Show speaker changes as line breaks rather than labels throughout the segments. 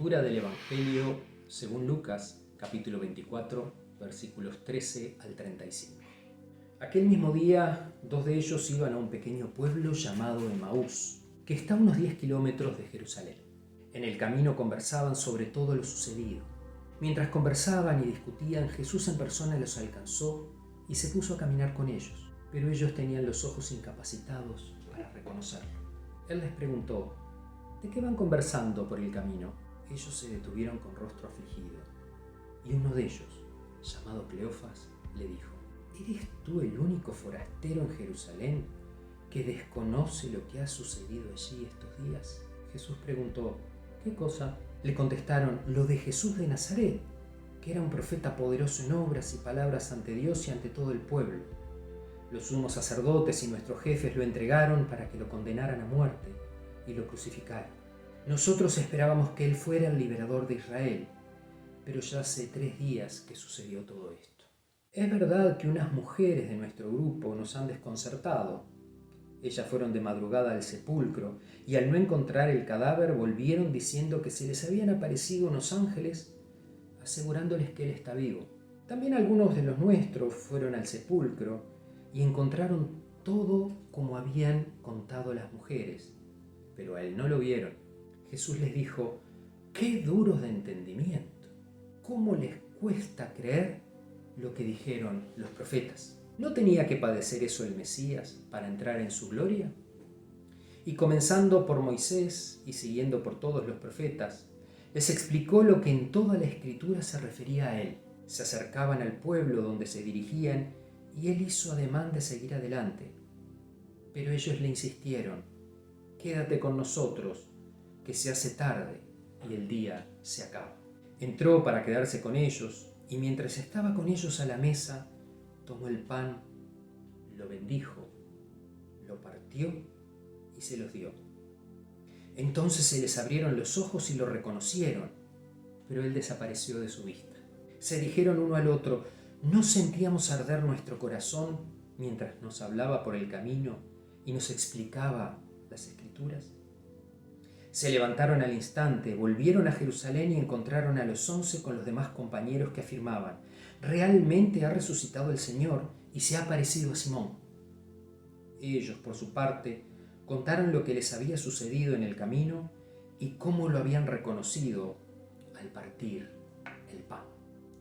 Lectura del Evangelio según Lucas, capítulo 24, versículos 13 al 35. Aquel mismo día, dos de ellos iban a un pequeño pueblo llamado Emaús, que está a unos 10 kilómetros de Jerusalén. En el camino conversaban sobre todo lo sucedido. Mientras conversaban y discutían, Jesús en persona los alcanzó y se puso a caminar con ellos, pero ellos tenían los ojos incapacitados para reconocerlo. Él les preguntó: ¿de qué van conversando por el camino? Ellos se detuvieron con rostro afligido, y uno de ellos, llamado Cleofas, le dijo: ¿eres tú el único forastero en Jerusalén que desconoce lo que ha sucedido allí estos días? Jesús preguntó: ¿qué cosa? Le contestaron: lo de Jesús de Nazaret, que era un profeta poderoso en obras y palabras ante Dios y ante todo el pueblo. Los sumos sacerdotes y nuestros jefes lo entregaron para que lo condenaran a muerte y lo crucificaron. Nosotros esperábamos que él fuera el liberador de Israel, pero ya hace 3 días que sucedió todo esto. Es verdad que unas mujeres de nuestro grupo nos han desconcertado. Ellas fueron de madrugada al sepulcro y al no encontrar el cadáver volvieron diciendo que se les habían aparecido unos ángeles asegurándoles que él está vivo. También algunos de los nuestros fueron al sepulcro y encontraron todo como habían contado las mujeres, pero a él no lo vieron. Jesús les dijo: ¡qué duros de entendimiento! ¿Cómo les cuesta creer lo que dijeron los profetas? ¿No tenía que padecer eso el Mesías para entrar en su gloria? Y comenzando por Moisés y siguiendo por todos los profetas, les explicó lo que en toda la Escritura se refería a él. Se acercaban al pueblo donde se dirigían y él hizo ademán de seguir adelante. Pero ellos le insistieron: quédate con nosotros, que se hace tarde y el día se acaba. Entró para quedarse con ellos y mientras estaba con ellos a la mesa, tomó el pan, lo bendijo, lo partió y se los dio. Entonces se les abrieron los ojos y lo reconocieron, pero él desapareció de su vista. Se dijeron uno al otro: ¿no sentíamos arder nuestro corazón mientras nos hablaba por el camino y nos explicaba las Escrituras? Se levantaron al instante, volvieron a Jerusalén y encontraron a los 11 con los demás compañeros que afirmaban: realmente ha resucitado el Señor y se ha aparecido a Simón. Ellos, por su parte, contaron lo que les había sucedido en el camino y cómo lo habían reconocido al partir el pan.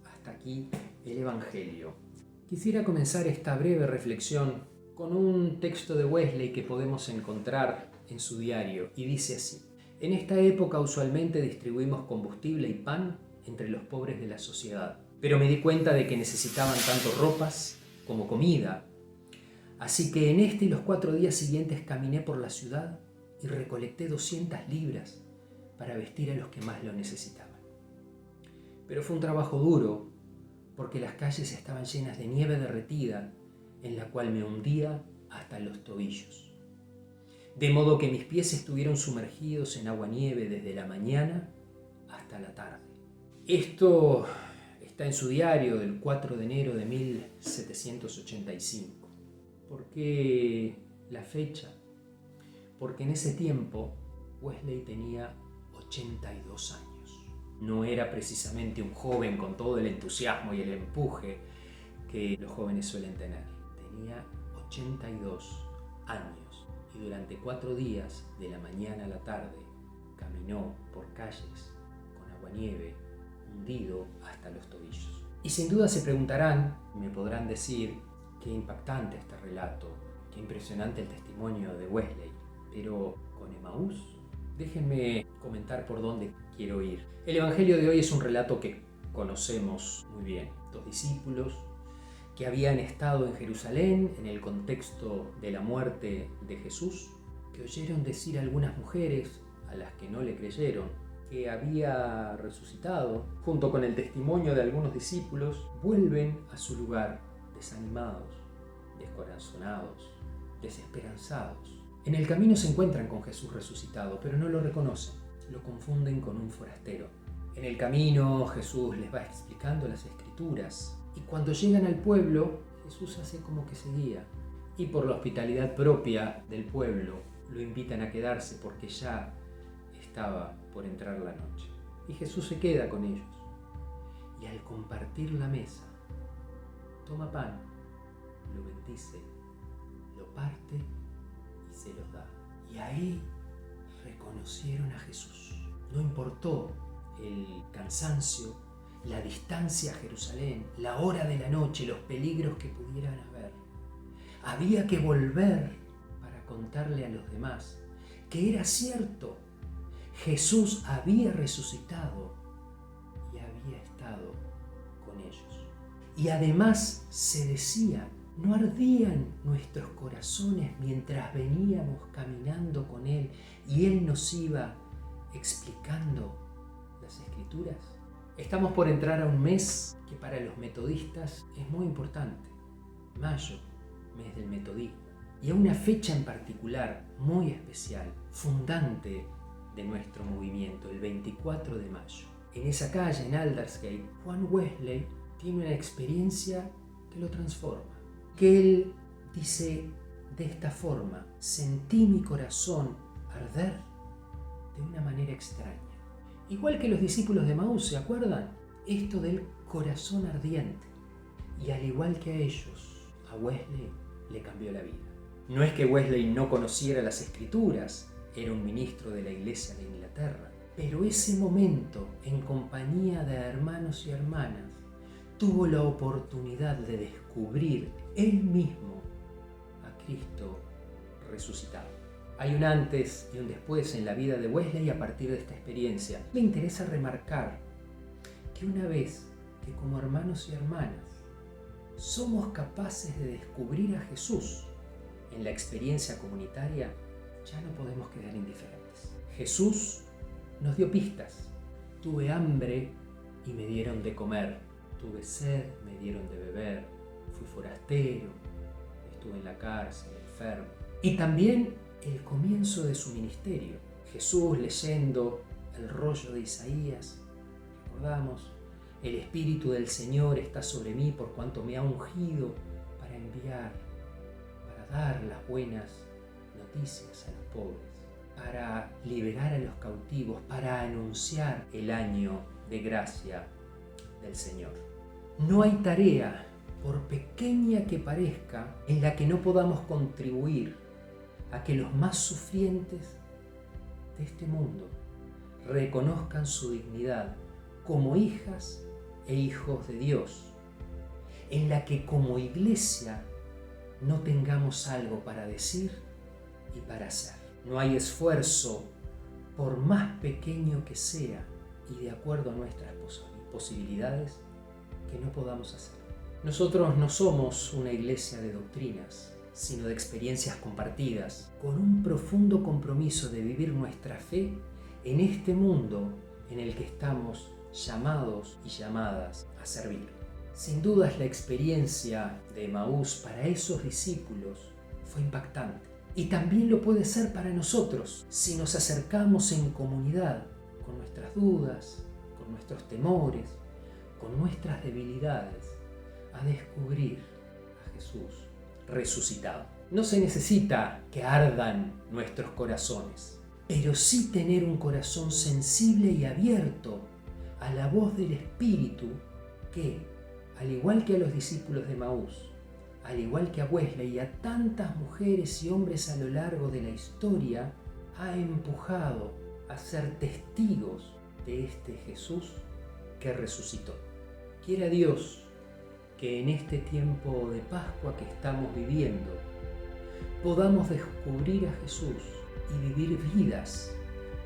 Hasta aquí el Evangelio. Quisiera comenzar esta breve reflexión con un texto de Wesley que podemos encontrar en su diario, y dice así: en esta época usualmente distribuimos combustible y pan entre los pobres de la sociedad, pero me di cuenta de que necesitaban tanto ropas como comida. Así que en este y los 4 días siguientes caminé por la ciudad y recolecté 200 libras para vestir a los que más lo necesitaban. Pero fue un trabajo duro, porque las calles estaban llenas de nieve derretida, en la cual me hundía hasta los tobillos. De modo que mis pies estuvieron sumergidos en agua-nieve desde la mañana hasta la tarde. Esto está en su diario del 4 de enero de 1785. ¿Por qué la fecha? Porque en ese tiempo Wesley tenía 82 años. No era precisamente un joven con todo el entusiasmo y el empuje que los jóvenes suelen tener. Tenía 82 años. Y durante 4 días, de la mañana a la tarde, caminó por calles con aguanieve, hundido hasta los tobillos. Y sin duda se preguntarán, me podrán decir: qué impactante este relato, qué impresionante el testimonio de Wesley. Pero con Emaús, déjenme comentar por dónde quiero ir. El Evangelio de hoy es un relato que conocemos muy bien. 2 discípulos que habían estado en Jerusalén en el contexto de la muerte de Jesús, que oyeron decir a algunas mujeres, a las que no le creyeron, que había resucitado. Junto con el testimonio de algunos discípulos, vuelven a su lugar desanimados, descorazonados, desesperanzados. En el camino se encuentran con Jesús resucitado, pero no lo reconocen, lo confunden con un forastero. En el camino Jesús les va explicando las Escrituras, y cuando llegan al pueblo, Jesús hace como que seguía. Y por la hospitalidad propia del pueblo, lo invitan a quedarse porque ya estaba por entrar la noche. Y Jesús se queda con ellos. Y al compartir la mesa, toma pan, lo bendice, lo parte y se los da. Y ahí reconocieron a Jesús. No importó el cansancio, la distancia a Jerusalén, la hora de la noche, los peligros que pudieran haber. Había que volver para contarle a los demás que era cierto. Jesús había resucitado y había estado con ellos. Y además se decía, ¿no ardían nuestros corazones mientras veníamos caminando con Él y Él nos iba explicando las Escrituras? Estamos por entrar a un mes que para los metodistas es muy importante. Mayo, mes del metodismo. Y a una fecha en particular, muy especial, fundante de nuestro movimiento, el 24 de mayo. En esa calle, en Aldersgate, Juan Wesley tiene una experiencia que lo transforma. Que él dice de esta forma: sentí mi corazón arder de una manera extraña. Igual que los discípulos de Emaús, ¿se acuerdan? Esto del corazón ardiente. Y al igual que a ellos, a Wesley le cambió la vida. No es que Wesley no conociera las Escrituras, era un ministro de la Iglesia de Inglaterra, pero ese momento, en compañía de hermanos y hermanas, tuvo la oportunidad de descubrir él mismo a Cristo resucitado. Hay un antes y un después en la vida de Wesley a partir de esta experiencia. Me interesa remarcar que una vez que como hermanos y hermanas somos capaces de descubrir a Jesús en la experiencia comunitaria, ya no podemos quedar indiferentes. Jesús nos dio pistas. Tuve hambre y me dieron de comer. Tuve sed, me dieron de beber. Fui forastero, estuve en la cárcel, enfermo. Y también el comienzo de su ministerio. Jesús leyendo el rollo de Isaías. Recordamos, el Espíritu del Señor está sobre mí por cuanto me ha ungido para enviar, para dar las buenas noticias a los pobres, para liberar a los cautivos, para anunciar el año de gracia del Señor. No hay tarea, por pequeña que parezca, en la que no podamos contribuir a que los más sufrientes de este mundo reconozcan su dignidad como hijas e hijos de Dios, en la que como iglesia no tengamos algo para decir y para hacer. No hay esfuerzo, por más pequeño que sea y de acuerdo a nuestras posibilidades, que no podamos hacer. Nosotros no somos una iglesia de doctrinas, sino de experiencias compartidas, con un profundo compromiso de vivir nuestra fe en este mundo en el que estamos llamados y llamadas a servir. Sin dudas, la experiencia de Emaús para esos discípulos fue impactante. Y también lo puede ser para nosotros si nos acercamos en comunidad con nuestras dudas, con nuestros temores, con nuestras debilidades, a descubrir a Jesús resucitado. No se necesita que ardan nuestros corazones, pero sí tener un corazón sensible y abierto a la voz del Espíritu que, al igual que a los discípulos de Emaús, al igual que a Wesley y a tantas mujeres y hombres a lo largo de la historia, ha empujado a ser testigos de este Jesús que resucitó. Quiera Dios que en este tiempo de Pascua que estamos viviendo podamos descubrir a Jesús y vivir vidas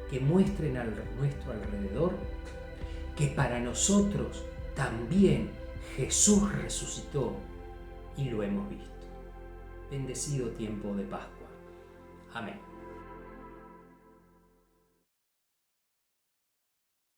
que muestren a nuestro alrededor que para nosotros también Jesús resucitó y lo hemos visto. Bendecido tiempo de Pascua. Amén.